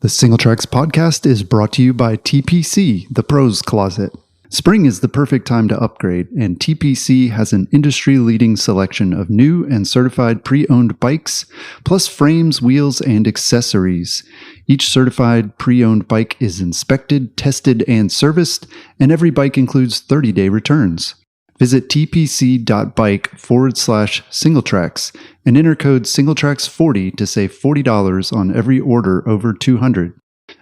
The Single Tracks podcast is brought to you by TPC, the Pros Closet. Spring is the perfect time to upgrade, and TPC has an industry-leading selection of new and certified pre-owned bikes, plus frames, wheels, and accessories. Each certified pre-owned bike is inspected, tested, and serviced, and every bike includes 30-day returns. Visit tpc.bike/singletracks and enter code singletracks40 to save $40 on every order over $200.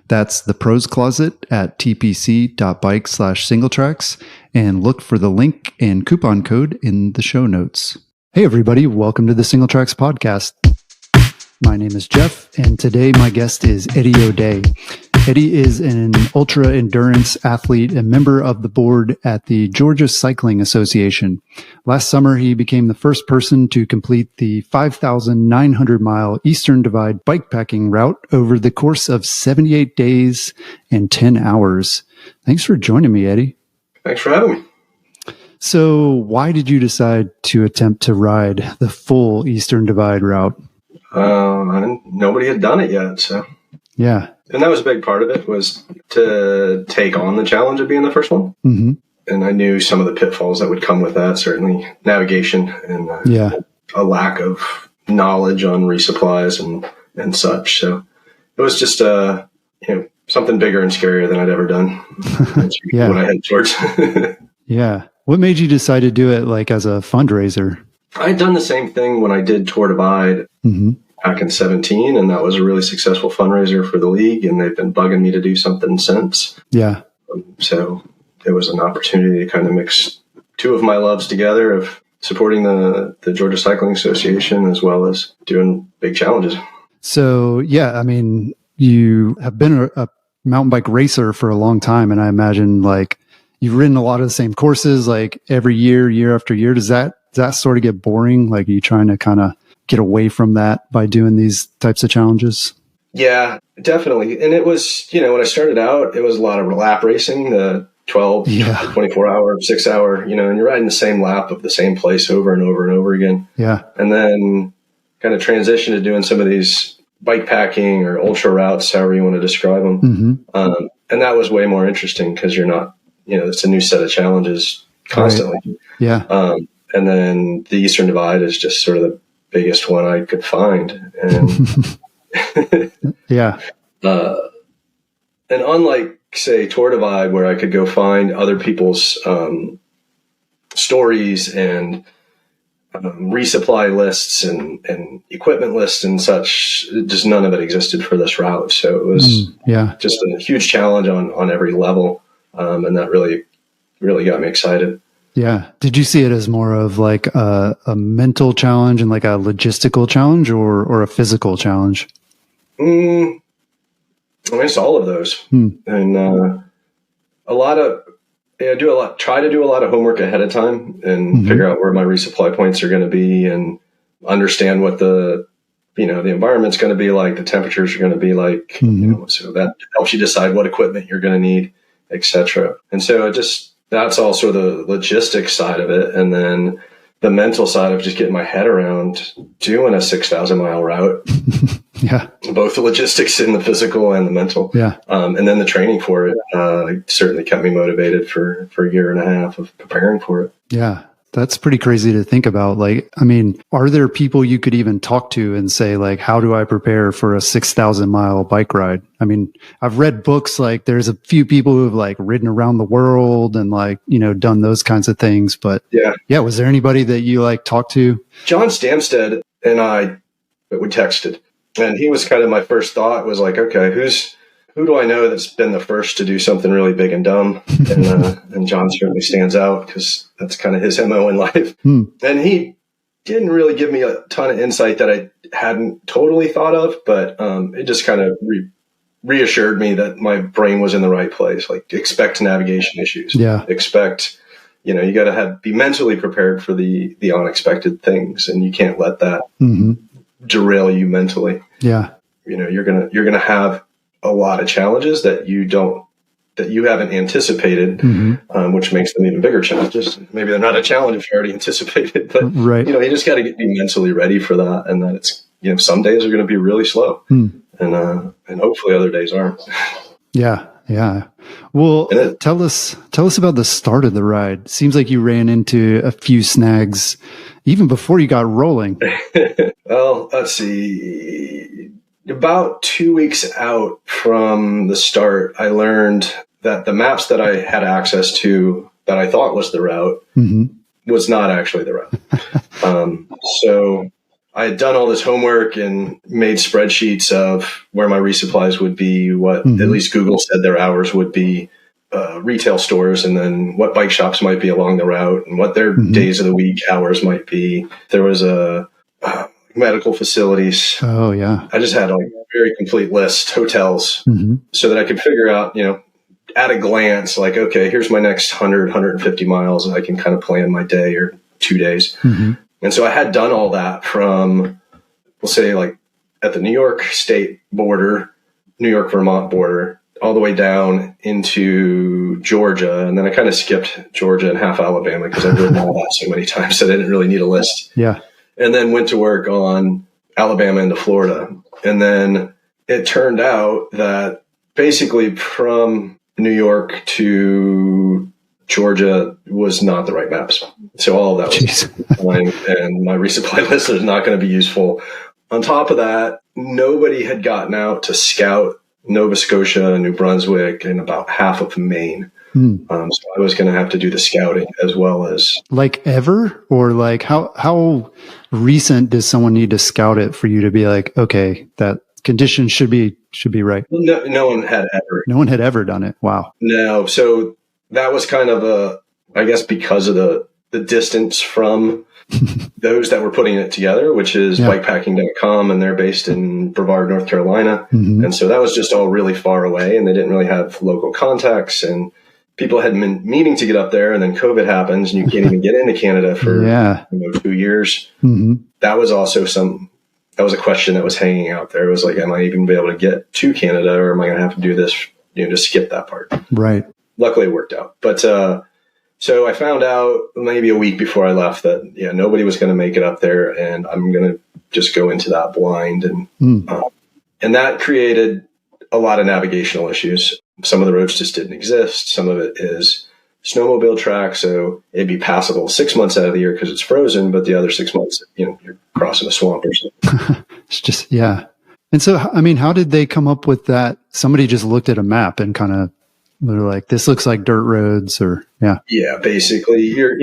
That's the Pros Closet at tpc.bike/singletracks, and look for the link and coupon code in the show notes. Hey everybody, welcome to the Single Tracks podcast. My name is Jeff, and today my guest is Eddie O'Day. Eddie is an ultra-endurance athlete and member of the board at the Georgia Cycling Association. Last summer, he became the first person to complete the 5,900-mile Eastern Divide bikepacking route over the course of 78 days and 10 hours. Thanks for joining me, Eddie. Thanks for having me. So why did you decide to attempt to ride the full Eastern Divide route? Nobody had done it yet, so... Yeah. And that was a big part of it, was to take on the challenge of being the first one. Mm-hmm. And I knew some of the pitfalls that would come with that, certainly navigation and a lack of knowledge on resupplies and such. So it was just something bigger and scarier than I'd ever done. That's what I head towards. Yeah. What made you decide to do it like as a fundraiser? I'd done the same thing when I did Tour Divide. Mm-hmm. Back in 2017, and that was a really successful fundraiser for the league, and they've been bugging me to do something since. Yeah. So it was an opportunity to kind of mix two of my loves together of supporting the Georgia Cycling Association as well as doing big challenges. So, yeah, I mean, you have been a mountain bike racer for a long time, and I imagine like you've ridden a lot of the same courses like every year after year. Does that sort of get boring? Like, are you trying to kind of get away from that by doing these types of challenges? Yeah, definitely. And it was, when I started out, it was a lot of lap racing, the 12, 24 hour, 6 hour, and you're riding the same lap of the same place over and over and over again. Yeah. And then kind of transitioned to doing some of these bike packing or ultra routes, however you want to describe them. Mm-hmm. And that was way more interesting because you're not, it's a new set of challenges constantly. Right. Yeah. And then the Eastern Divide is just sort of the biggest one I could find. And yeah. And unlike, say, Tour Divide, where I could go find other people's stories and resupply lists and equipment lists and such, just none of it existed for this route. So it was just a huge challenge on every level. And that really, really got me excited. Yeah. Did you see it as more of like a mental challenge and like a logistical challenge or a physical challenge? I mean, it's all of those. And try to do a lot of homework ahead of time and figure out where my resupply points are going to be and understand what the environment's going to be like, the temperatures are going to be like, so that helps you decide what equipment you're going to need, etc. And so that's all sort of the logistics side of it. And then the mental side of just getting my head around doing a 6,000 mile route. Yeah. Both the logistics and the physical and the mental. Yeah. And then the training for it certainly kept me motivated for a year and a half of preparing for it. Yeah. That's pretty crazy to think about. Like, I mean, are there people you could even talk to and say, like, how do I prepare for a 6,000 mile bike ride? I mean, I've read books, like there's a few people who have like ridden around the world and like, done those kinds of things. But yeah. Was there anybody that you like talked to? John Stamstead and I would texted, and he was kind of my first thought was like, okay, who do I know that's been the first to do something really big and dumb? And John certainly stands out because that's kind of his MO in life. And he didn't really give me a ton of insight that I hadn't totally thought of, but it just kind of reassured me that my brain was in the right place. Like, expect navigation issues. Yeah. Expect, you got to be mentally prepared for the unexpected things, and you can't let that derail you mentally. Yeah. You're gonna have a lot of challenges that you haven't anticipated, which makes them even bigger challenges. Maybe they're not a challenge if you already anticipated, but you just got to be mentally ready for that. And that it's, some days are going to be really slow, and and hopefully other days aren't. Yeah. Yeah. Well, tell us about the start of the ride. Seems like you ran into a few snags even before you got rolling. Well, let's see. About 2 weeks out from the start, I learned that the maps that I had access to that I thought was the route was not actually the route. So I had done all this homework and made spreadsheets of where my resupplies would be, what at least Google said their hours would be, retail stores, and then what bike shops might be along the route and what their days of the week hours might be. There was medical facilities. Oh, yeah. I just had a very complete list, hotels, so that I could figure out, at a glance, like, okay, here's my next 100, 150 miles. And I can kind of plan my day or 2 days. And so I had done all that from, we'll say, like at the New York state border, New York, Vermont border, all the way down into Georgia. And then I kind of skipped Georgia and half Alabama because I've ridden all that so many times that I didn't really need a list. Yeah. And then went to work on Alabama into Florida. And then it turned out that basically from New York to Georgia was not the right maps. So all of that was fine, and my resupply list is not going to be useful. On top of that, nobody had gotten out to scout Nova Scotia, New Brunswick, and about half of Maine. So I was going to have to do the scouting as well as like ever, or like how recent does someone need to scout it for you to be like, okay, that condition should be right? No one had ever. No one had ever done it. Wow. No. So that was kind of I guess because of the distance from those that were putting it together, which is bikepacking.com, and they're based in Brevard, North Carolina. And so that was just all really far away, and they didn't really have local contacts, and people had been meaning to get up there, and then COVID happens and you can't even get into Canada for 2 years. That was also that was a question that was hanging out there. It was like, am I even be able to get to Canada, or am I going to have to do this, to skip that part? Right. Luckily it worked out. But, so I found out maybe a week before I left that, nobody was going to make it up there, and I'm going to just go into that blind. And that created a lot of navigational issues. Some of the roads just didn't exist. Some of it is snowmobile track, so it'd be passable 6 months out of the year because it's frozen, but the other 6 months, you're crossing a swamp or something. It's just, yeah. And so, I mean, how did they come up with that? Somebody just looked at a map and kind of, they're like, this looks like dirt roads, or Yeah, basically you're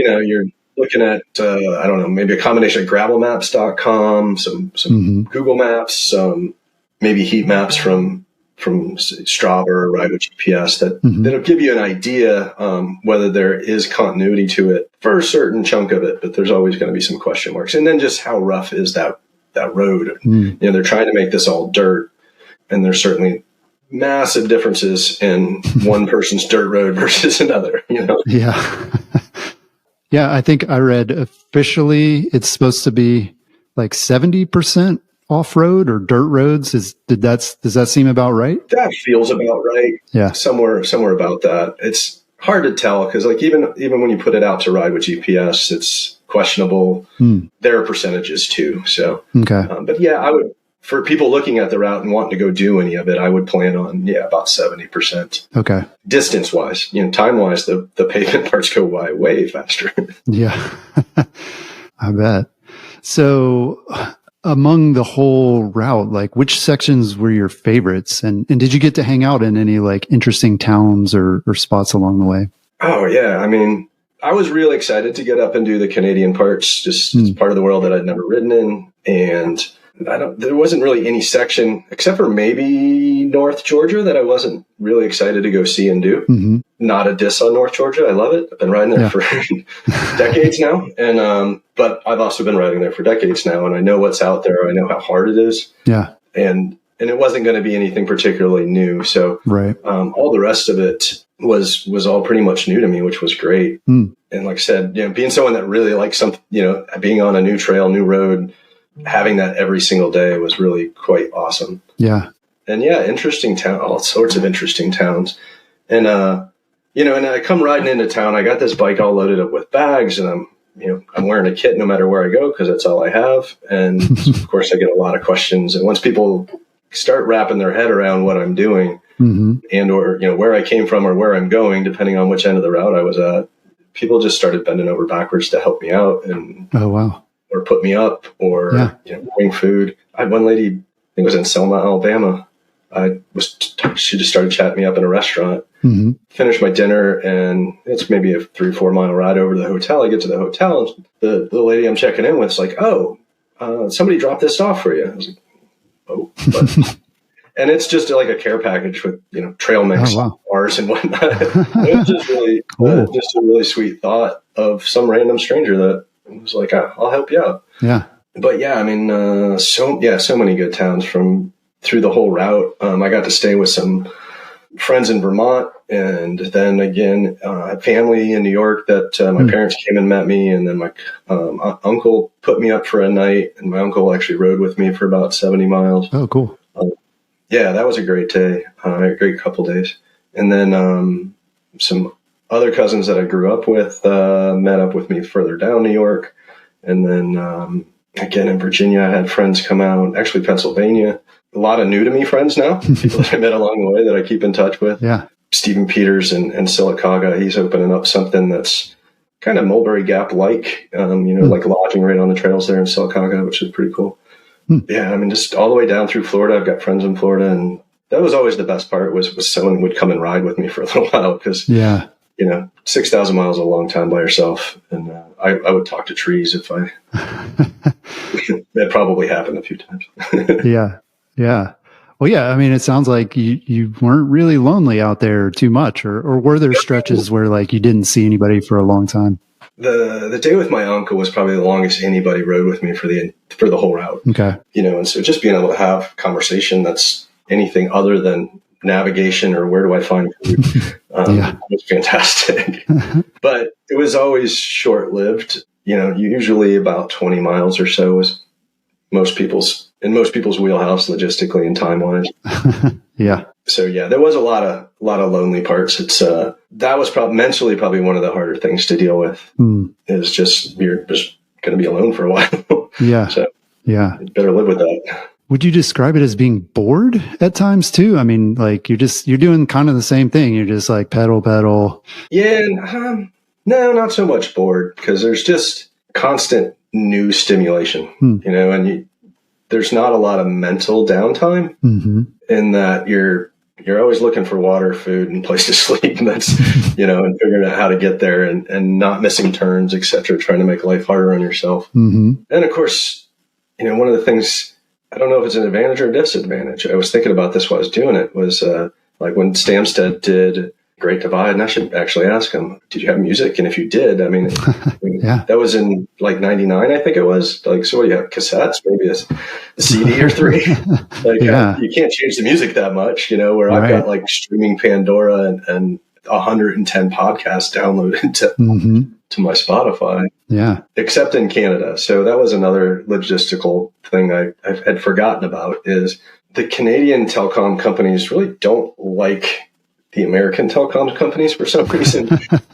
looking at, I don't know, maybe a combination of gravelmaps.com, some Google Maps, some maybe heat maps from Strava or Ride with GPS that'll give you an idea whether there is continuity to it for a certain chunk of it, but there's always going to be some question marks. And then just how rough is that road? They're trying to make this all dirt, and there's certainly massive differences in one person's dirt road versus another. Yeah. Yeah, I think I read officially it's supposed to be like 70% off-road or dirt roads. Does that seem about right? That feels about right. Yeah. Somewhere about that. It's hard to tell because like even when you put it out to Ride with GPS, it's questionable. There are percentages too. So, okay. But yeah, I would, for people looking at the route and wanting to go do any of it, I would plan on, about 70%. Okay. Distance wise, time wise, the pavement parts go way faster. Yeah. I bet. So among the whole route, like which sections were your favorites, and did you get to hang out in any like interesting towns or spots along the way? Oh yeah. I mean, I was really excited to get up and do the Canadian parts, just it's part of the world that I'd never ridden in. And there wasn't really any section except for maybe North Georgia that I wasn't really excited to go see and do. Not a diss on North Georgia. I love it. I've been riding there for decades now. And, but I've also been riding there for decades now, and I know what's out there. I know how hard it is. Yeah. And it wasn't going to be anything particularly new. So, all the rest of it was all pretty much new to me, which was great. And like I said, being someone that really likes being on a new trail, new road, having that every single day was really quite awesome. Yeah. And interesting town, all sorts of interesting towns. And, and I come riding into town, I got this bike all loaded up with bags, and I'm wearing a kit no matter where I go, cause that's all I have. And of course I get a lot of questions. And once people start wrapping their head around what I'm doing and or, where I came from or where I'm going, depending on which end of the route I was at, people just started bending over backwards to help me out and or put me up or bring food. I had one lady, I think it was in Selma, Alabama. She just started chatting me up in a restaurant. Finished my dinner, and it's maybe a 3 or 4 mile ride over to the hotel. I get to the hotel, and the lady I'm checking in with is like, "Oh, somebody dropped this off for you." I was like, "Oh," and it's just like a care package with trail mix, bars, and whatnot. It's just really just a really sweet thought of some random stranger that was like, "I'll help you out." Yeah, but yeah, I mean, so many good towns through the whole route. I got to stay with some friends in Vermont, and then again, family in New York that my parents came and met me, and then my uncle put me up for a night, and my uncle actually rode with me for about 70 miles. Oh, cool. Yeah, that was a great day, a great couple days. And then some other cousins that I grew up with met up with me further down New York, and then again in Virginia, I had friends come out, actually Pennsylvania. A lot of new to me friends now, people that I met along the way that I keep in touch with. Yeah. Stephen Peters in Sylacauga, he's opening up something that's kind of Mulberry Gap-like, like lodging right on the trails there in Sylacauga, which is pretty cool. Yeah, I mean, just all the way down through Florida. I've got friends in Florida, and that was always the best part was someone would come and ride with me for a little while because, 6,000 miles is a long time by yourself. And I would talk to trees if that probably happened a few times. Yeah. Well, yeah, I mean, it sounds like you weren't really lonely out there too much, or were there stretches where like you didn't see anybody for a long time? The day with my uncle was probably the longest anybody rode with me for the whole route. Okay. And so just being able to have conversation that's anything other than navigation or where do I find food was fantastic. But it was always short-lived. Usually about 20 miles or so was most people's wheelhouse logistically and time-wise. Yeah. So yeah, there was a lot of lonely parts. It's that was mentally probably one of the harder things to deal with. Is just you're just going to be alone for a while. Yeah. So yeah, you better live with that. Would you describe it as being bored at times too? I mean, like you're doing kind of the same thing. You're just like pedal. Yeah. No, not so much bored because there's just constant new stimulation, and there's not a lot of mental downtime in that you're always looking for water, food, and place to sleep. And that's, and figuring out how to get there and not missing turns, et cetera, trying to make life harder on yourself. And of course, one of the things, I don't know if it's an advantage or a disadvantage. I was thinking about this while I was doing it was like when Stamstead did Great Divide, and I should actually ask him, did you have music? And if you did, I mean, that was in like 99, I think it was. Like, so what do you have, cassettes, maybe a CD or 3? Like, you can't change the music that much, where I've got like streaming Pandora and 110 podcasts downloaded to my Spotify. Yeah. Except in Canada. So that was another logistical thing I had forgotten about is the Canadian telecom companies really don't like the American telecom companies for some reason.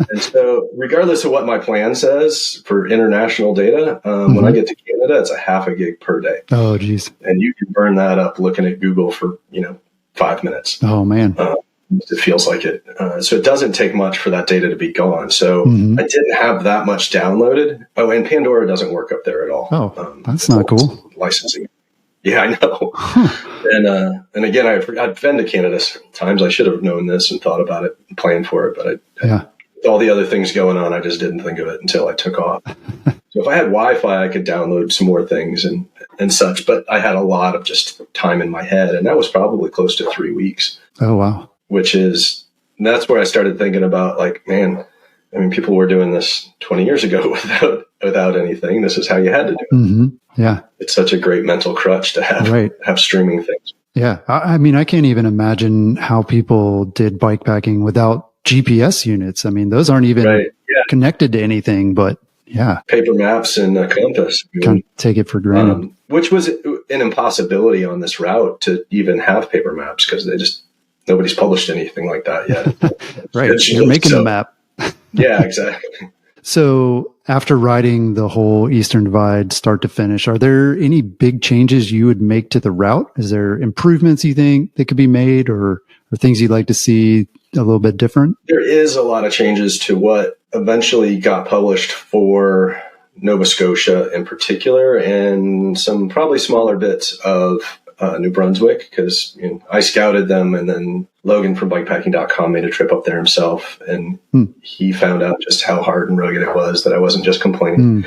And so regardless of what my plan says for international data, when I get to Canada, it's a half a gig per day. Oh, geez. And you can burn that up looking at Google for, 5 minutes. Oh, man. It feels like it. So it doesn't take much for that data to be gone. So I didn't have that much downloaded. Oh, and Pandora doesn't work up there at all. Oh, that's not cool. Licensing. Yeah, I know. And again, I've been to Canada several times. I should have known this and thought about it and planned for it. But with all the other things going on, I just didn't think of it until I took off. So if I had Wi-Fi, I could download some more things and such. But I had a lot of just time in my head. And that was probably close to 3 weeks. Oh, wow. That's where I started thinking about like, man, I mean, people were doing this 20 years ago without anything. This is how you had to do it. Yeah. It's such a great mental crutch to have streaming things. Yeah. I mean, I can't even imagine how people did bikepacking without GPS units. I mean, those aren't even connected to anything, but paper maps and a compass. Can't take it for granted. Which was an impossibility on this route to even have paper maps because nobody's published anything like that yet. Right. You're making a map. Yeah, exactly. So after riding the whole Eastern Divide start to finish, are there any big changes you would make to the route? Is there improvements you think that could be made, or things you'd like to see a little bit different? There is a lot of changes to what eventually got published for Nova Scotia in particular, and some probably smaller bits of New Brunswick, because I scouted them, and then Logan from bikepacking.com made a trip up there himself, and he found out just how hard and rugged it was, that I wasn't just complaining.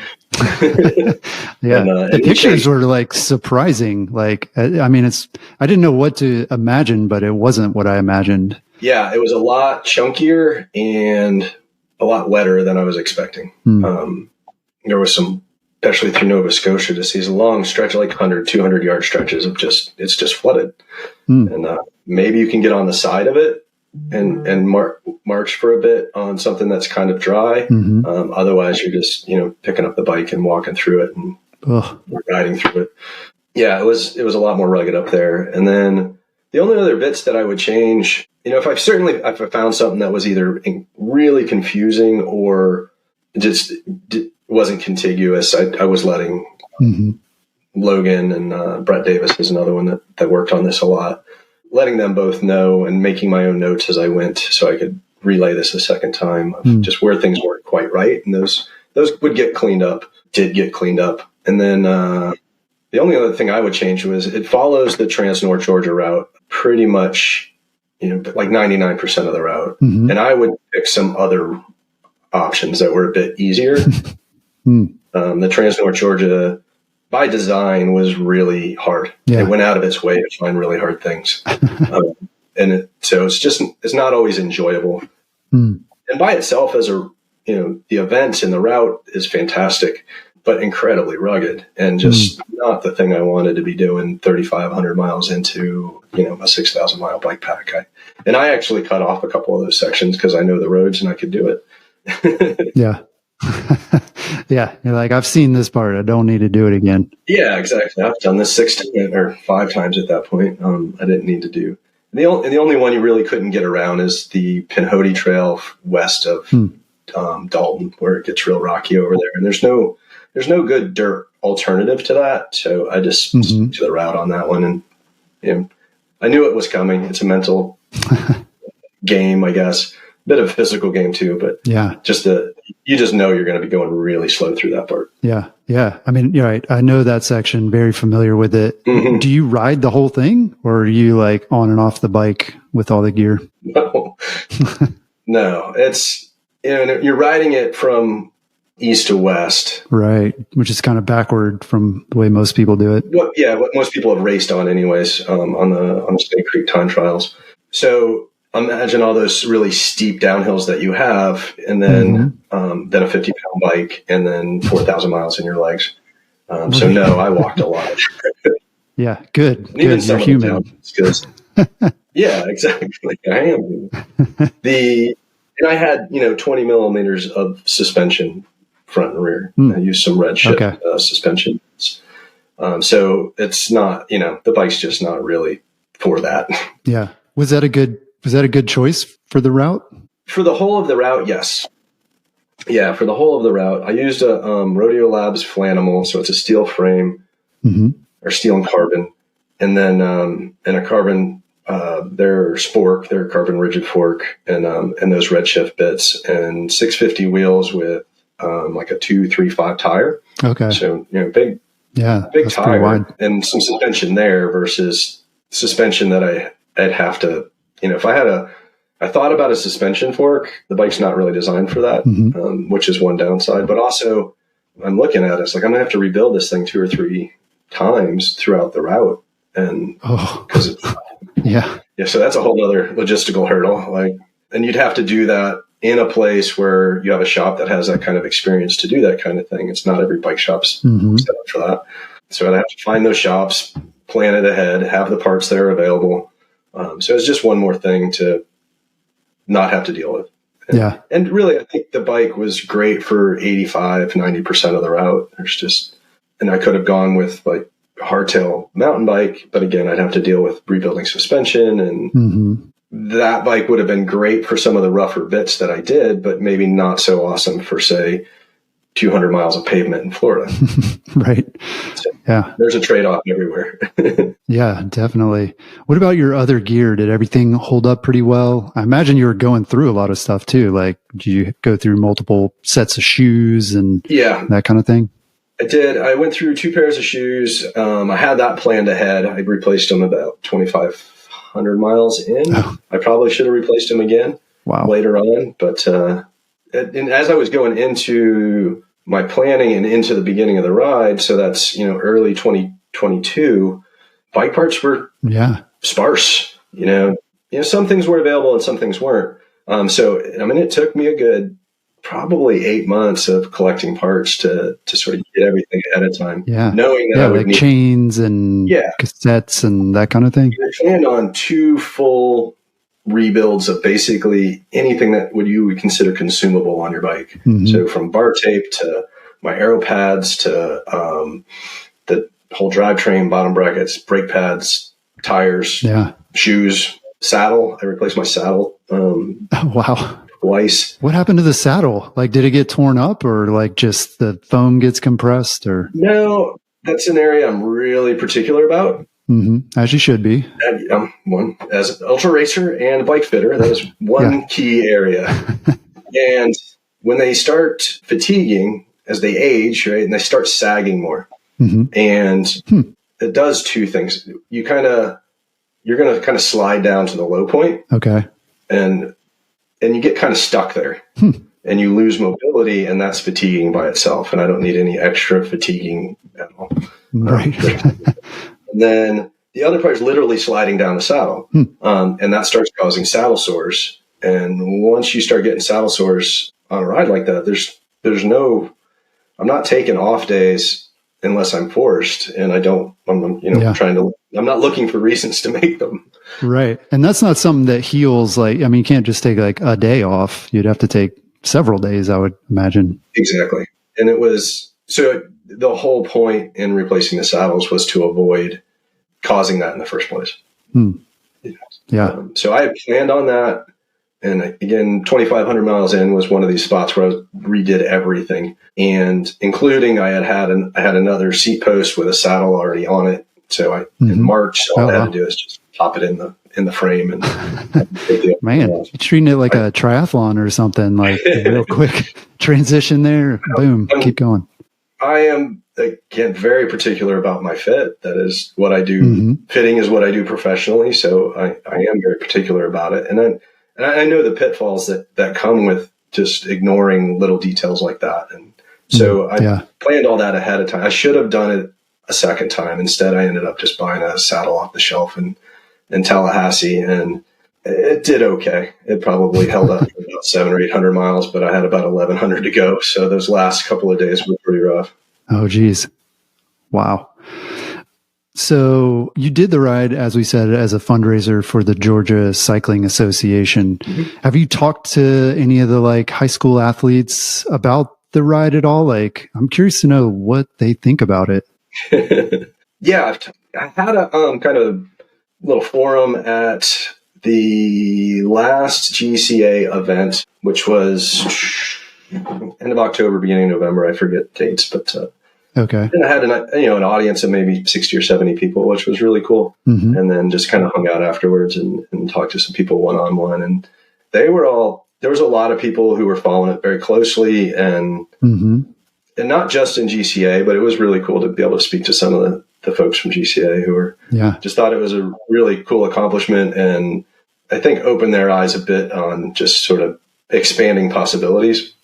Yeah. And the pictures were like surprising. Like, I mean, I didn't know what to imagine, but it wasn't what I imagined. Yeah, it was a lot chunkier and a lot wetter than I was expecting. There was some, especially through Nova Scotia, just these long stretch, like 100, 200 yard stretches of it's just flooded. And maybe you can get on the side of it and march for a bit on something that's kind of dry. Otherwise, you're just, picking up the bike and walking through it and riding through it. Yeah, it was a lot more rugged up there. And then the only other bits that I would change, if I found something that was either really confusing or just wasn't contiguous, I was letting Logan and Brett Davis is another one that worked on this a lot, letting them both know and making my own notes as I went, so I could relay this a second time of just where things weren't quite right. And those would get cleaned up, did get cleaned up. And then the only other thing I would change was it follows the Trans-North Georgia route pretty much, like 99% of the route. And I would pick some other options that were a bit easier. The Trans-North Georgia, by design, was really hard. It went out of its way to find really hard things. So it's not always enjoyable. And by itself, as the event and the route is fantastic, but incredibly rugged and just not the thing I wanted to be doing 3,500 miles into, a 6,000 mile bike pack. I actually cut off a couple of those sections because I know the roads and I could do it. Yeah. Yeah. You're like, I've seen this part. I don't need to do it again. Yeah, exactly. I've done this 5 times at that point. I didn't need to do. The only one you really couldn't get around is the Pinhoti Trail west of Dalton, where it gets real rocky over there. And there's no good dirt alternative to that. So I just stuck to the route on that one. And I knew it was coming. It's a mental game, I guess. Bit of a physical game too, but you just know you're going to be going really slow through that part. Yeah. Yeah. I mean, you're right. I know that section, very familiar with it. Do you ride the whole thing, or are you like on and off the bike with all the gear? No, it's, you're riding it from east to west. Right. Which is kind of backward from the way most people do it. What most people have raced on anyways, on the Snake Creek time trials. So imagine all those really steep downhills that you have, and then a 50-pound bike, and then 4,000 miles in your legs. So no, I walked a lot. Yeah, good. Even you're human. Yeah, exactly. I am. And I had 20 millimeters of suspension front and rear. I used some Redshift suspension. So it's not, the bike's just not really for that. Yeah. Was that a good choice for the route? For the whole of the route, yes. Yeah, for the whole of the route, I used a Rodeo Labs Flanimal, so it's a steel frame or steel and carbon, and then and a carbon their spork, their carbon rigid fork, and those Redshift bits, and 650 wheels with like a 235 tire. Okay, so big tire and some suspension there versus suspension that I'd have to. If I thought about a suspension fork, the bike's not really designed for that, which is one downside. But also, I'm looking at it, it's like I'm going to have to rebuild this thing 2 or 3 times throughout the route. And so that's a whole other logistical hurdle. And you'd have to do that in a place where you have a shop that has that kind of experience to do that kind of thing. It's not every bike shop's set up for that. So I'd have to find those shops, plan it ahead, have the parts that are available. So it's just one more thing to not have to deal with. And really, I think the bike was great for 85, 90% of the route. And I could have gone with hardtail mountain bike, but again, I'd have to deal with rebuilding suspension and that bike would have been great for some of the rougher bits that I did, but maybe not so awesome for, say, 200 miles of pavement in Florida. Right. So yeah. There's a trade-off everywhere. Yeah, definitely. What about your other gear? Did everything hold up pretty well? I imagine you were going through a lot of stuff too. Like, did you go through multiple sets of shoes and that kind of thing? I did. I went through 2 pairs of shoes. I had that planned ahead. I replaced them about 2,500 miles in. Oh. I probably should have replaced them again later on. But and as I was going into my planning and into the beginning of the ride, so that's, early 2022, bike parts were sparse. Some things were available and some things weren't. It took me a good probably 8 months of collecting parts to sort of get everything ahead of time. Yeah. Knowing that I would need chains and cassettes and that kind of thing. I planned on 2 full rebuilds of basically anything that you would consider consumable on your bike. Mm-hmm. So from bar tape to my aero pads to the whole drivetrain, bottom brackets, brake pads, tires, shoes, saddle. I replaced my saddle. Twice. What happened to the saddle? Like, did it get torn up, or like just the foam gets compressed, or? No, that's an area I'm really particular about. Mm-hmm. As you should be. One as an ultra racer and bike fitter, that is one key area. And when they start fatiguing as they age, right, and they start sagging more, and it does 2 things. You're going to kind of slide down to the low point. Okay. And you get kind of stuck there and you lose mobility, and that's fatiguing by itself. And I don't need any extra fatiguing at all. Right. And then the other part is literally sliding down the saddle. And that starts causing saddle sores. And once you start getting saddle sores on a ride like that, I'm not taking off days unless I'm forced, and I'm not looking for reasons to make them. Right. And that's not something that heals. You can't just take like a day off. You'd have to take several days, I would imagine. Exactly. And the whole point in replacing the saddles was to avoid causing that in the first place. Yeah. So I had planned on that. And again, 2,500 miles in was one of these spots where I redid everything, and including I had another seat post with a saddle already on it. So in March, all I had to do is just pop it in the frame. And man, you're treating it like a triathlon or something, like real quick transition there. Boom, keep going. I am, again, very particular about my fit. That is what I do. Fitting is what I do professionally. So I am very particular about it. And I know the pitfalls that come with just ignoring little details like that. And so I planned all that ahead of time. I should have done it a second time. Instead, I ended up just buying a saddle off the shelf in Tallahassee, and it did okay. It probably held up for about 700 or 800 miles, but I had about 1,100 to go. So those last couple of days were pretty rough. Oh, geez. Wow. So you did the ride, as we said, as a fundraiser for the Georgia Cycling Association. Have you talked to any of the high school athletes about the ride at all? I'm curious to know what they think about it. Yeah, I had a kind of little forum at the last GCA event, which was end of October, beginning of November. I forget dates, but okay. And I had an audience of maybe 60 or 70 people, which was really cool. And then just kind of hung out afterwards and talked to some people one-on-one. And there was a lot of people who were following it very closely, and not just in GCA, but it was really cool to be able to speak to some of the folks from GCA who were just thought it was a really cool accomplishment, and I think opened their eyes a bit on just sort of expanding possibilities.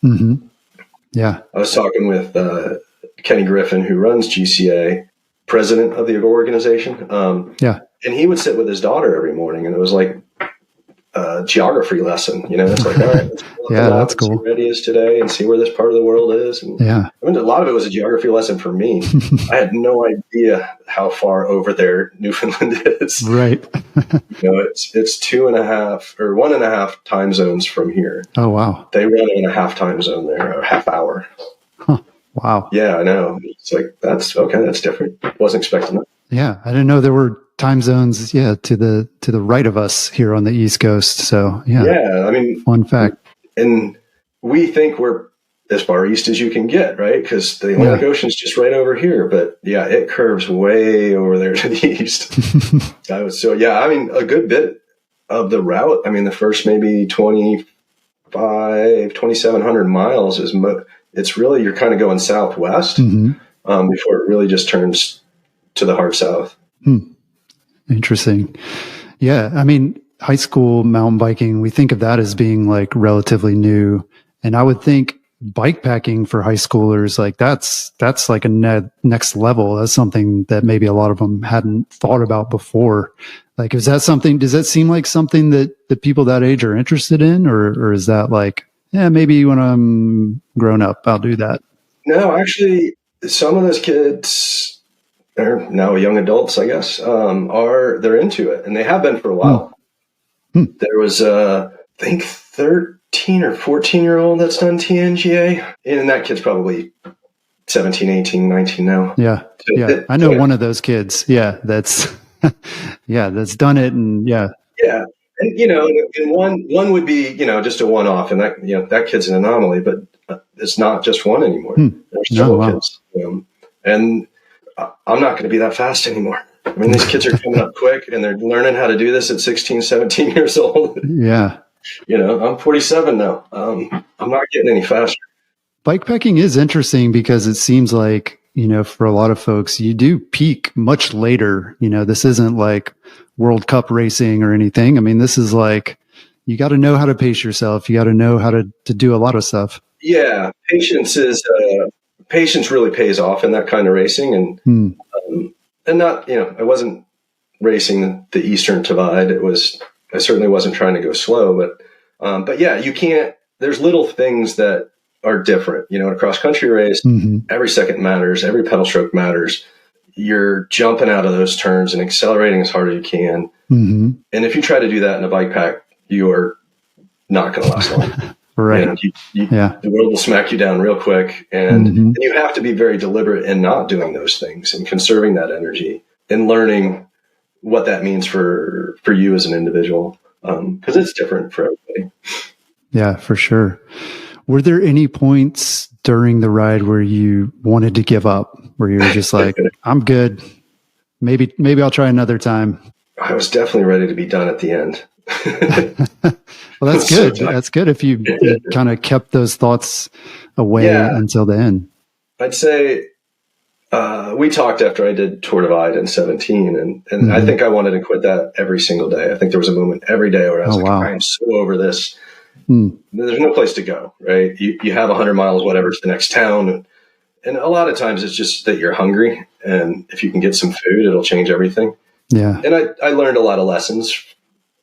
Yeah. I was talking with Kenny Griffin, who runs GCA, president of the organization. And he would sit with his daughter every morning, and it was like a geography lesson. It's like, all right, let's that's cool. See where it is today and see where this part of the world is. And a lot of it was a geography lesson for me. I had no idea how far over there Newfoundland is. Right. It's 2.5 or 1.5 time zones from here. Oh, wow. They run in a half time zone there, or a half hour. Huh. Wow. Yeah, I know. It's like, that's okay. That's different. Wasn't expecting that. Yeah. I didn't know there were time zones, to the right of us here on the East Coast. So yeah. I mean, fun fact. And we think we're as far east as you can get, right? Because the Atlantic Ocean's just right over here. But yeah, it curves way over there to the east. I mean, a good bit of the route, I mean, the first maybe 2,700 miles it's really, you're kind of going southwest before it really just turns to the hard south. Interesting. Yeah. I mean, high school mountain biking, we think of that as being like relatively new. And I would think bikepacking for high schoolers, like that's like a next level. That's something that maybe a lot of them hadn't thought about before. Like, does that seem like something that the people that age are interested in? Or is that like, maybe when I'm grown up, I'll do that? No, actually, some of those kids are now young adults, I guess, they're into it, and they have been for a while. There was, I think, 13 or 14-year-old that's done TNGA, and that kid's probably 17, 18, 19 now. Yeah. So I know one of those kids. Yeah. That's, that's done it. And yeah. And, and one would be, just a one-off, and that kid's an anomaly, but it's not just one anymore. There's several kids. And I'm not going to be that fast anymore. I mean, these kids are coming up quick, and they're learning how to do this at 16, 17 years old. Yeah. I'm 47 now. I'm not getting any faster. Bikepacking is interesting because it seems like, for a lot of folks, you do peak much later. This isn't like World Cup racing or anything. I mean, this is like, you got to know how to pace yourself. You got to know how to do a lot of stuff. Yeah. Patience really pays off in that kind of racing. And, and not, I wasn't racing the Eastern Divide. I certainly wasn't trying to go slow, but yeah, you can't, there's little things that are different, in a cross country race, every second matters, every pedal stroke matters. You're jumping out of those turns and accelerating as hard as you can. And if you try to do that in a bike pack, you are not going to last long. Right. The world will smack you down real quick. And you have to be very deliberate in not doing those things and conserving that energy and learning what that means for you as an individual. Because it's different for everybody. Yeah, for sure. Were there any points during the ride where you wanted to give up, where you were just like, I'm good. Maybe I'll try another time? I was definitely ready to be done at the end. Well, that's good. That's good if you kind of kept those thoughts away until the end. I'd say we talked after I did Tour Divide in 17, and I think I wanted to quit that every single day. I think there was a moment every day where I was I am so over this. There's no place to go, right? You have 100 miles, whatever, to the next town. And a lot of times it's just that you're hungry. And if you can get some food, it'll change everything. Yeah. And I learned a lot of lessons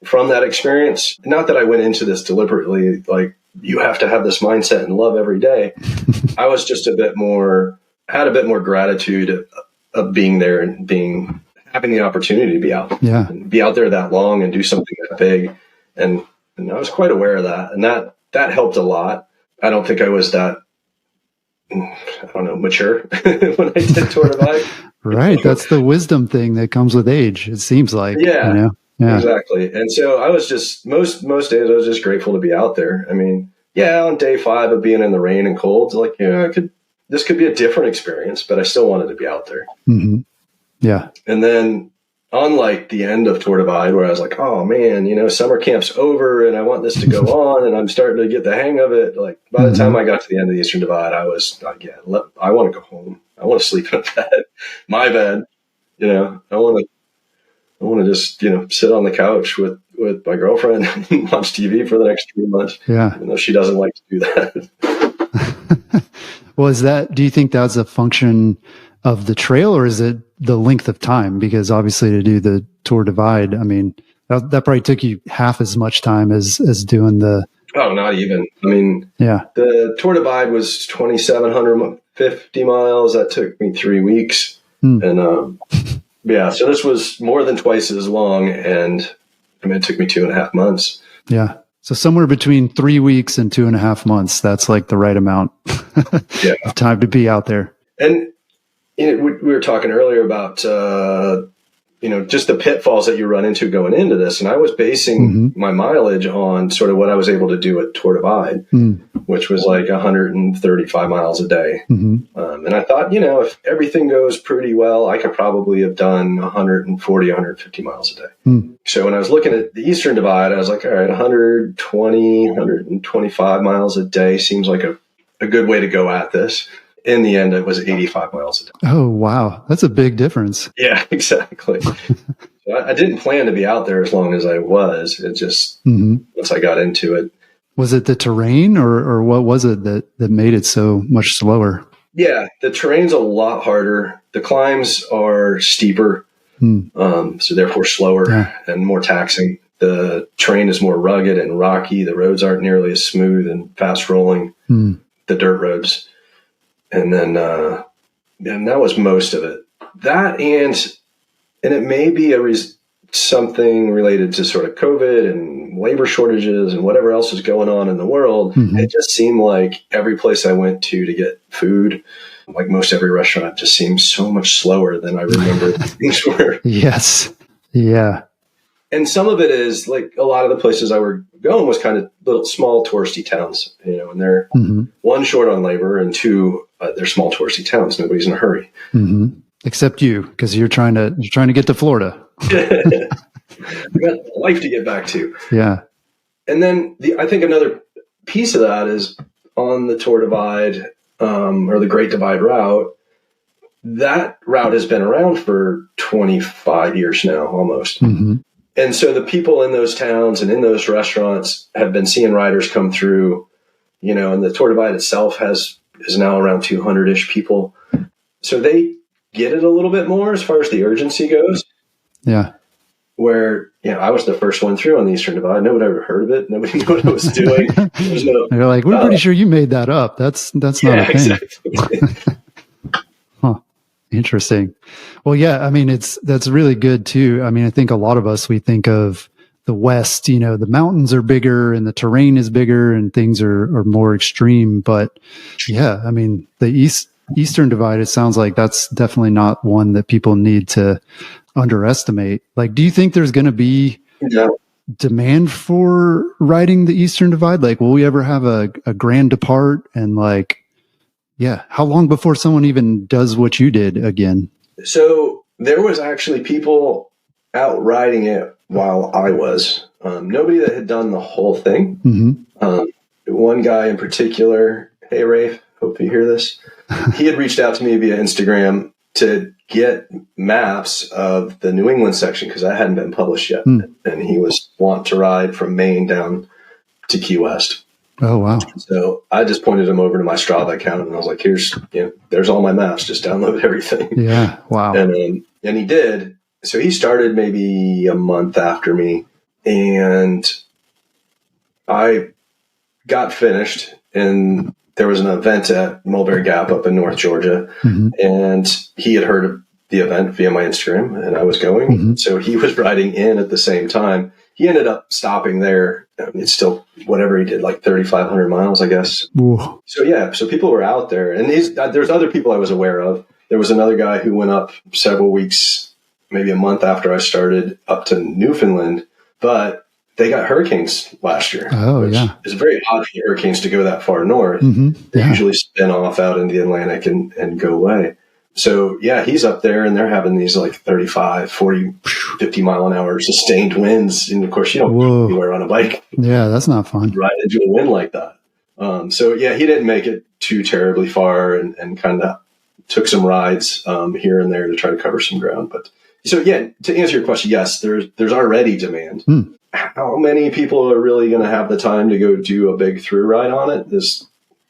from that experience. Not that I went into this deliberately, like you have to have this mindset and love every day. I was just had a bit more gratitude of being there and having the opportunity to be out, and be out there that long and do something that big. And I was quite aware of that. And that helped a lot. I don't think I was that, mature when I did Tour Divide. Right. That's the wisdom thing that comes with age. It seems like, Yeah, exactly. And so I was just, most days I was just grateful to be out there. I mean, on day 5 of being in the rain and cold, like, this could be a different experience, but I still wanted to be out there. Yeah. And then on like the end of Tour Divide, where I was like, oh man, summer camp's over and I want this to go on and I'm starting to get the hang of it. Like by the time I got to the end of the Eastern Divide, I was like, I want to go home. I want to sleep in a bed, my bed. I want to just, sit on the couch with my girlfriend and watch TV for the next 3 months. Yeah. Even though she doesn't like to do that. Well, do you think that's a function of the trail, or is it the length of time? Because obviously to do the Tour Divide, I mean, that probably took you half as much time as doing the... Oh, not even. I mean, the Tour Divide was 2,750 miles. That took me 3 weeks. And so this was more than twice as long. And I mean, it took me 2.5 months. Yeah. So somewhere between 3 weeks and 2.5 months, that's like the right amount of time to be out there. And we were talking earlier about, just the pitfalls that you run into going into this. And I was basing my mileage on sort of what I was able to do at Tour Divide, which was like 135 miles a day. And I thought, if everything goes pretty well, I could probably have done 140, 150 miles a day. So when I was looking at the Eastern Divide, I was like, all right, 120, 125 miles a day seems like a good way to go at this. In the end, it was 85 miles a day. Oh, wow. That's a big difference. Yeah, exactly. I didn't plan to be out there as long as I was. It just, once I got into it. Was it the terrain or what was it that made it so much slower? Yeah, the terrain's a lot harder. The climbs are steeper, so therefore slower and more taxing. The terrain is more rugged and rocky. The roads aren't nearly as smooth and fast rolling, the dirt roads. And then, and that was most of it. That and it may be something related to sort of COVID and labor shortages and whatever else is going on in the world. It just seemed like every place I went to get food, like most every restaurant, just seemed so much slower than I remember things were. Yes. Yeah. And some of it is like a lot of the places I were going was kind of little small touristy towns, and they're one, short on labor, and two, they're small touristy towns. Nobody's in a hurry. Except you, because you're trying to get to Florida. I got life to get back to. Yeah. And then I think another piece of that is on the Tour Divide, or the Great Divide route. That route has been around for 25 years now, almost. And so the people in those towns and in those restaurants have been seeing riders come through, and the Tour Divide itself is now around 200-ish people. So they get it a little bit more as far as the urgency goes. Yeah. Where, I was the first one through on the Eastern Divide. Nobody ever heard of it. Nobody knew what I was doing. They're like, we're pretty sure you made that up. That's not a thing. Exactly. Huh. Interesting. Well, yeah, I mean, that's really good too. I mean, I think a lot of us, we think of the West, the mountains are bigger and the terrain is bigger and things are more extreme. But yeah, I mean, the Eastern Divide, it sounds like that's definitely not one that people need to underestimate. Like, do you think there's going to be demand for riding the Eastern Divide? Like, will we ever have a grand depart? And like, yeah, how long before someone even does what you did again? So there was actually people out riding it while I was. Nobody that had done the whole thing. One guy in particular, hey, Rafe, hope you hear this. He had reached out to me via Instagram to get maps of the New England section because that hadn't been published yet. And he was wanting to ride from Maine down to Key West. Oh, wow. So I just pointed him over to my Strava account and I was like, there's all my maps. Just download everything. Yeah. Wow. And he did. So he started maybe a month after me and I got finished and there was an event at Mulberry Gap up in North Georgia and he had heard of the event via my Instagram and I was going. So he was riding in at the same time. He ended up stopping there. It's still whatever he did, like 3,500 miles, I guess. Ooh. So yeah, so people were out there and there's other people I was aware of. There was another guy who went up several weeks, maybe a month after I started up to Newfoundland, but they got hurricanes last year. Oh, yeah. It's very odd for hurricanes to go that far north. They usually spin off out in the Atlantic and go away. So, yeah, he's up there and they're having these like 35, 40, 50 mile an hour sustained winds. And of course, you don't go anywhere on a bike. Yeah, that's not fun. Ride into a wind like that. So, yeah, he didn't make it too terribly far and kind of took some rides here and there to try to cover some ground. But so, yeah, to answer your question, yes, there's already demand. How many people are really going to have the time to go do a big through ride on it? It's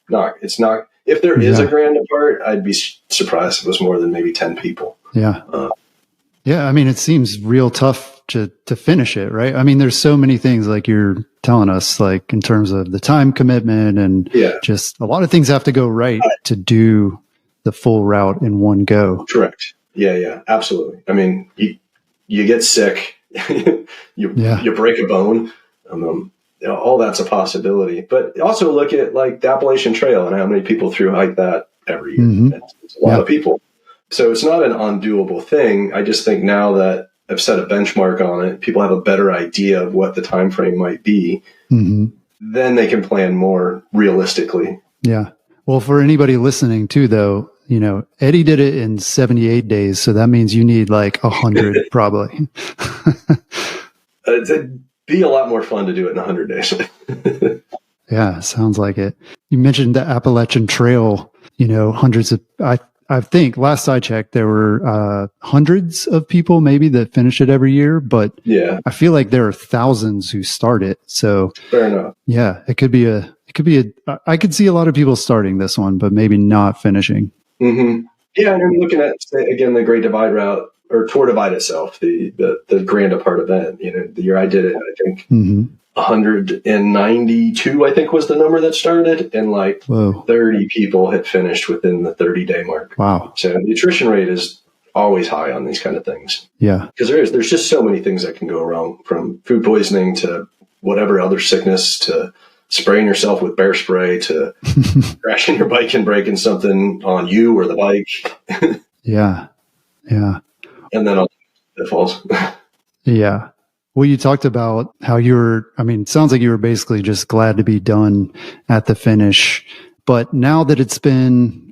not. If there is a grand depart, I'd be surprised if it was more than maybe 10 people. Yeah. I mean, it seems real tough to finish it, right? I mean, there's so many things like you're telling us, like in terms of the time commitment and just a lot of things have to go right to do the full route in one go. Correct. Yeah, absolutely. I mean, you get sick, you break a bone. All that's a possibility, but also look at like the Appalachian Trail and how many people through hike that every year. It's a lot of people. So it's not an undoable thing. I just think now that have set a benchmark on it, people have a better idea of what the time frame might be, then they can plan more realistically. Yeah. Well, for anybody listening too, though, Eddie did it in 78 days. So that means you need like 100 probably. It'd be a lot more fun to do it in 100 days. Yeah, sounds like it. You mentioned the Appalachian Trail, hundreds of, I think last I checked, there were hundreds of people maybe that finish it every year, but yeah, I feel like there are thousands who start it. So fair enough. Yeah, I could see a lot of people starting this one, but maybe not finishing. Mm-hmm. Yeah, and I'm looking at, again, the Great Divide route, or Tour Divide itself, the Grand Depart event. The year I did it, I think 192, I think, was the number that started, and like 30 people had finished within the 30-day mark. Wow! So the attrition rate is always high on these kind of things. Yeah, because there's just so many things that can go wrong, from food poisoning to whatever other sickness to spraying yourself with bear spray to crashing your bike and breaking something on you or the bike. Yeah. And then all the pitfalls. Yeah. Well, you talked about how it sounds like you were basically just glad to be done at the finish. But now that it's been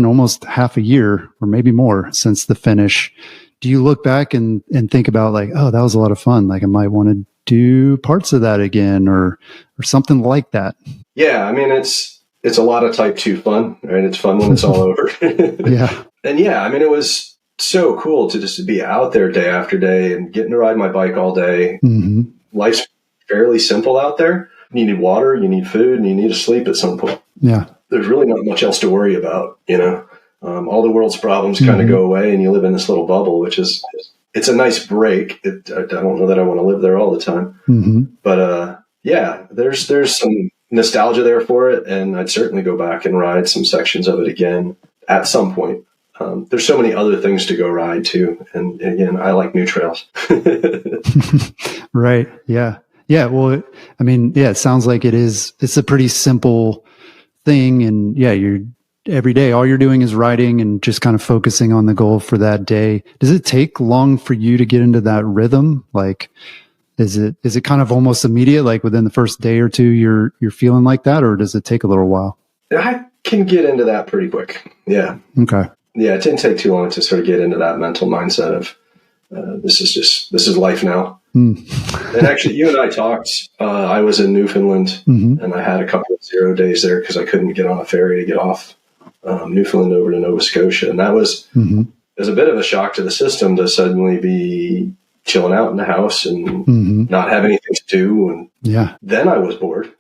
almost half a year or maybe more since the finish, do you look back and think about like, oh, that was a lot of fun. Like I might want to do parts of that again or something like that? Yeah. It's a lot of type 2 fun, right? It's fun when it's all over. Yeah. And yeah, it was so cool to just be out there day after day and getting to ride my bike all day. Mm-hmm. Life's fairly simple out there. You need water, you need food, and you need to sleep at some point. Yeah. There's really not much else to worry about, all the world's problems kind of go away and you live in this little bubble, which is, it's a nice break. I don't know that I want to live there all the time, but yeah, there's some nostalgia there for it. And I'd certainly go back and ride some sections of it again at some point. There's so many other things to go ride too. And again, I like new trails. Right. Yeah. Yeah. Well, it sounds like it's a pretty simple thing. And yeah, every day, all you're doing is riding and just kind of focusing on the goal for that day. Does it take long for you to get into that rhythm? Like, is it kind of almost immediate? Like within the first day or two, you're feeling like that, or does it take a little while? I can get into that pretty quick. Yeah. Okay. Yeah. It didn't take too long to sort of get into that mental mindset of, this is life now. And actually, you and I talked. I was in Newfoundland, and I had a couple of 0 days there because I couldn't get on a ferry to get off Newfoundland over to Nova Scotia, and that was it was a bit of a shock to the system to suddenly be chilling out in the house and not have anything to do. And then I was bored.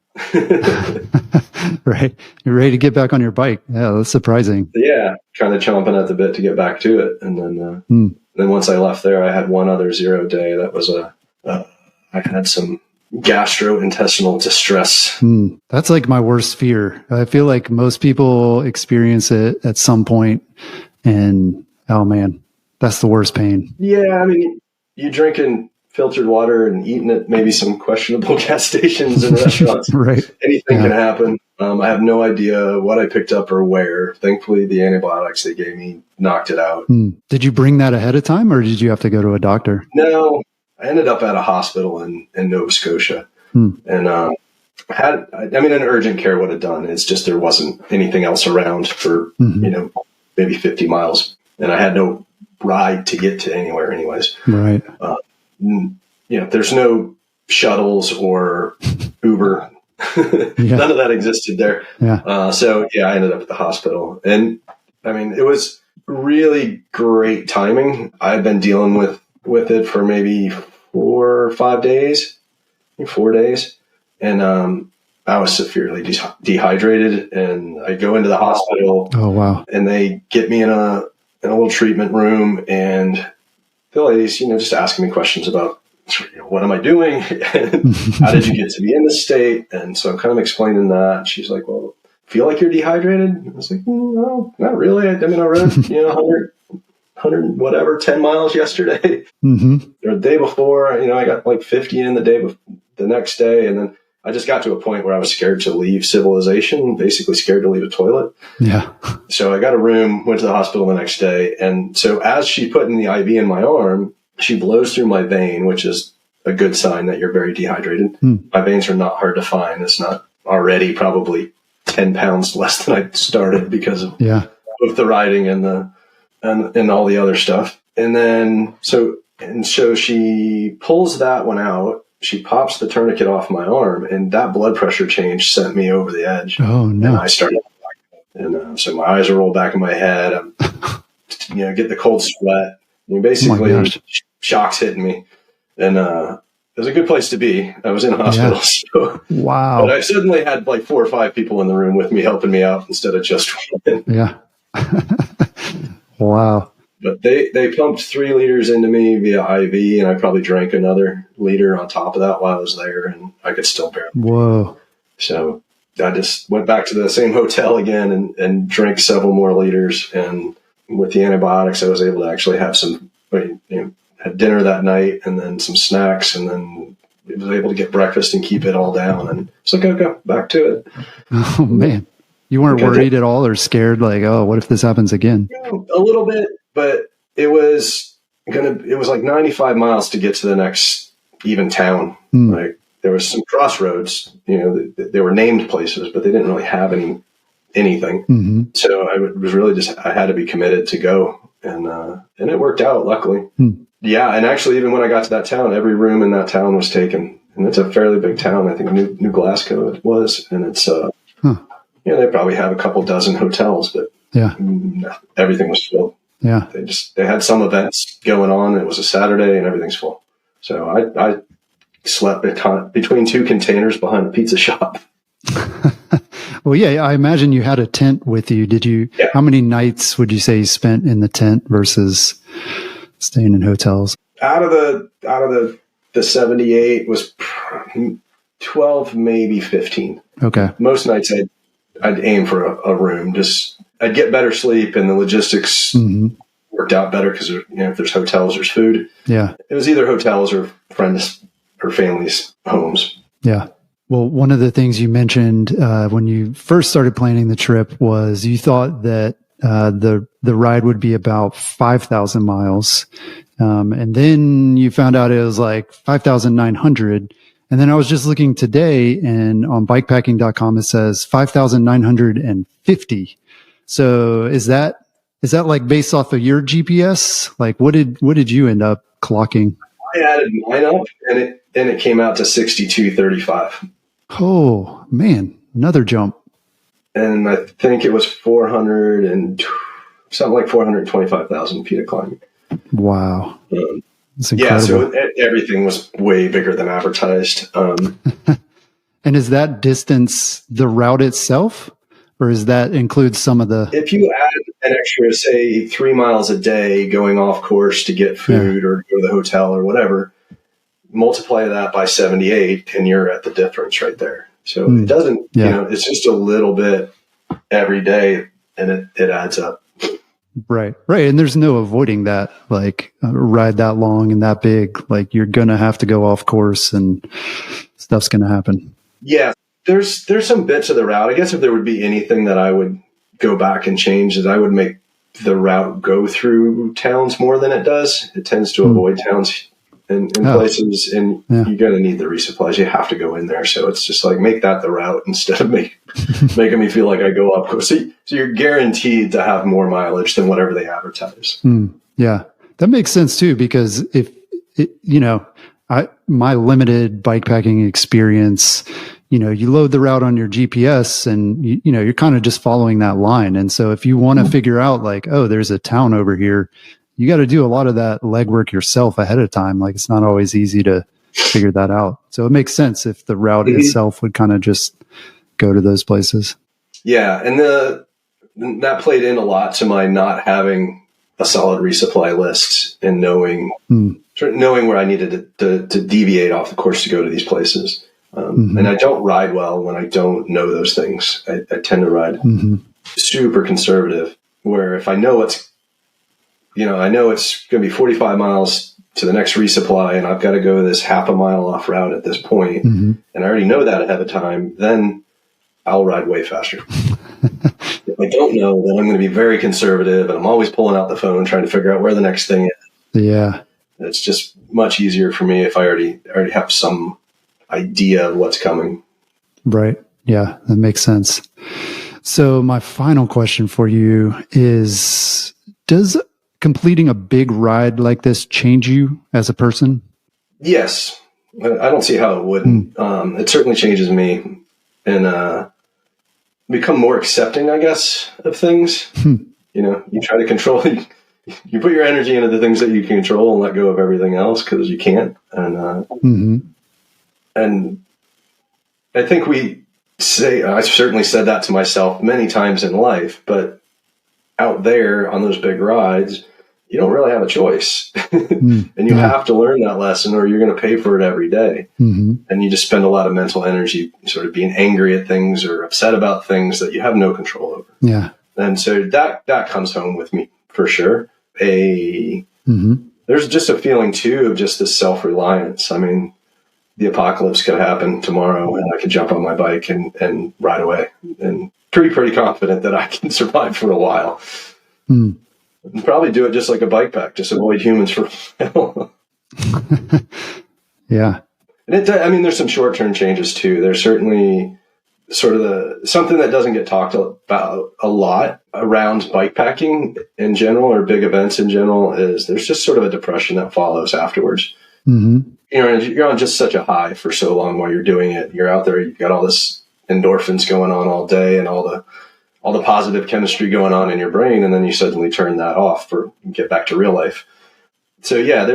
Right, you're ready to get back on your bike. Yeah, that's surprising. Yeah, kind of chomping at the bit to get back to it, and then once I left there, I had one other 0 day. That was I had some gastrointestinal distress. That's like my worst fear. I feel like most people experience it at some point, and oh man, that's the worst pain. Yeah, you drinking filtered water and eating at maybe some questionable gas stations and restaurants. Right. Anything can happen. I have no idea what I picked up or where. Thankfully, the antibiotics they gave me knocked it out. Did you bring that ahead of time, or did you have to go to a doctor? No, I ended up at a hospital in Nova Scotia. And an urgent care would have done. It's just there wasn't anything else around for, maybe 50 miles. And I had no ride to get to anywhere anyways. Right. There's no shuttles or Uber. None of that existed there. Yeah. So I ended up at the hospital, and it was really great timing. I've been dealing with it for maybe 4 or 5 days, 4 days. And, I was severely dehydrated, and I go into the hospital. Oh, wow. And they get me in a little treatment room, and the lady's, just asking me questions about, what am I doing? And how did you get to be in this state? And so I'm kind of explaining that. She's like, well, feel like you're dehydrated? I was like, no, not really. I rode, 100 whatever, 10 miles yesterday. Or the day before, I got like 50 in the next day. And then I just got to a point where I was scared to leave civilization, basically scared to leave a toilet. Yeah. So I got a room, went to the hospital the next day. And so as she put in the IV in my arm, she blows through my vein, which is a good sign that you're very dehydrated. My veins are not hard to find. It's not already probably 10 pounds less than I started because of both the riding and all the other stuff. And then, so she pulls that one out. She pops the tourniquet off my arm, and that blood pressure change sent me over the edge. Oh no! And I started, and so my eyes are rolled back in my head. I'm, get the cold sweat. Basically, shock's hitting me, and it was a good place to be. I was in a hospital. So, wow! But I suddenly had like 4 or 5 people in the room with me helping me out instead of just one. Yeah. Wow. But they pumped 3 liters into me via IV, and I probably drank another liter on top of that while I was there, and I could still barely. Whoa. So I just went back to the same hotel again and drank several more liters. And with the antibiotics, I was able to actually have had dinner that night and then some snacks, and then I was able to get breakfast and keep it all down. And it's like, okay, back to it. Oh, man. You weren't worried at all or scared? Like, oh, what if this happens again? A little bit. But it was like 95 miles to get to the next even town. Like there was some crossroads, they were named places, but they didn't really have anything. So I was really I had to be committed to go, and it worked out, luckily. Yeah. And actually, even when I got to that town, every room in that town was taken, and it's a fairly big town. I think New Glasgow it was. And it's, they probably have a couple dozen hotels, but everything was full. Yeah. They had some events going on. It was a Saturday and everything's full. So I slept between 2 containers behind a pizza shop. Well, yeah, I imagine you had a tent with you. Did you, how many nights would you say you spent in the tent versus staying in hotels? Out of the 78 was 12, maybe 15. Okay. Most nights I'd aim for a room. I'd get better sleep, and the logistics worked out better because if there's hotels, there's food. Yeah, it was either hotels or friends or families' homes. Yeah. Well, one of the things you mentioned when you first started planning the trip was you thought that the ride would be about 5,000 miles, and then you found out it was like 5,900. And then I was just looking today, and on bikepacking.com it says 5,950. So is that like based off of your GPS? Like what did you end up clocking? I added mine up, and it came out to 6235. Oh man, another jump. And I think it was 425,000 feet of climbing. Wow. Yeah, so everything was way bigger than advertised. And is that distance the route itself, or is that include some of the? If you add an extra, say, 3 miles a day going off course to get food or go to the hotel or whatever, multiply that by 78, and you're at the difference right there. So it doesn't, it's just a little bit every day, and it adds up. Right. And there's no avoiding that, like a ride that long and that big, like you're going to have to go off course and stuff's going to happen. Yeah. There's some bits of the route. I guess if there would be anything that I would go back and change, is I would make the route go through towns more than it does. It tends to avoid towns in places, and you're going to need the resupplies. You have to go in there. So it's just like, make that the route instead of making me feel like I go up course. So you're guaranteed to have more mileage than whatever they advertise. Yeah, that makes sense too, because if my limited bikepacking experience, you load the route on your GPS and you're kind of just following that line. And so if you want to figure out like, oh, there's a town over here, you got to do a lot of that legwork yourself ahead of time. Like it's not always easy to figure that out. So it makes sense if the route itself would kind of just go to those places. Yeah. And that played in a lot to my not having a solid resupply list and knowing where I needed to deviate off the course to go to these places. And I don't ride well when I don't know those things. I tend to ride super conservative, where if I know it's going to be 45 miles to the next resupply, and I've got to go this half a mile off route at this point, and I already know that ahead of time, then I'll ride way faster. If I don't know, then I'm going to be very conservative, and I'm always pulling out the phone trying to figure out where the next thing is. Yeah. It's just much easier for me if I already have some idea of what's coming. Right. Yeah, that makes sense. So my final question for you is, does completing a big ride like this change you as a person? Yes. I don't see how it wouldn't. It certainly changes me, and become more accepting, I guess, of things. You try to control, you put your energy into the things that you can control and let go of everything else because you can't. And I think I've certainly said that to myself many times in life, but out there on those big rides, you don't really have a choice. And you have to learn that lesson or you're going to pay for it every day. And you just spend a lot of mental energy sort of being angry at things or upset about things that you have no control over. Yeah. And so that comes home with me for sure. There's just a feeling too of just this self-reliance. I mean, the apocalypse could happen tomorrow and I could jump on my bike and ride away, and pretty confident that I can survive for a while. And probably do it just like a bike pack, just avoid humans for a while. Yeah. And there's some short-term changes too. There's certainly sort of something that doesn't get talked about a lot around bikepacking in general or big events in general is there's just sort of a depression that follows afterwards. You're on just such a high for so long while you're doing it. You're out there, you've got all this endorphins going on all day and all the positive chemistry going on in your brain, and then you suddenly turn that off and get back to real life. So yeah,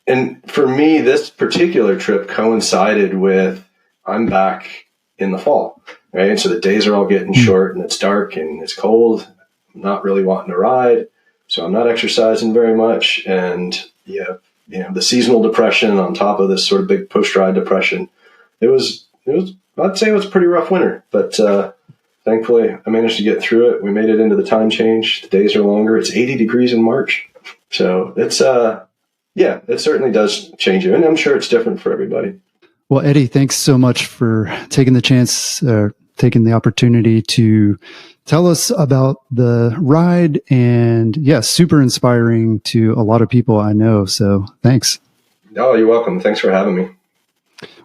and for me, this particular trip coincided with I'm back in the fall, right? So the days are all getting short and it's dark and it's cold. I'm not really wanting to ride, so I'm not exercising very much. And the seasonal depression on top of this sort of big post-ride depression. I'd say it was a pretty rough winter, but thankfully I managed to get through it. We made it into the time change. The days are longer. It's 80 degrees in March. So it's, it certainly does change you. And I'm sure it's different for everybody. Well, Eddie, thanks so much for taking taking the opportunity to tell us about the ride, and super inspiring to a lot of people I know. So thanks. Oh, you're welcome. Thanks for having me.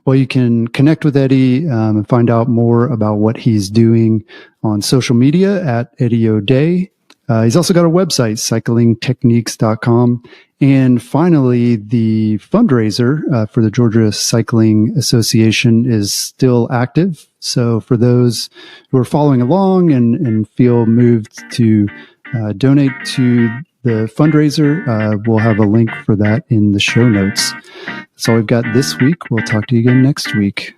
Well, you can connect with Eddie and find out more about what he's doing on social media at Eddie O'Day. He's also got a website, cyclingtechniques.com. And finally, the fundraiser for the Georgia Cycling Association is still active. So for those who are following along and feel moved to donate to the fundraiser, we'll have a link for that in the show notes. That's all we've got this week. We'll talk to you again next week.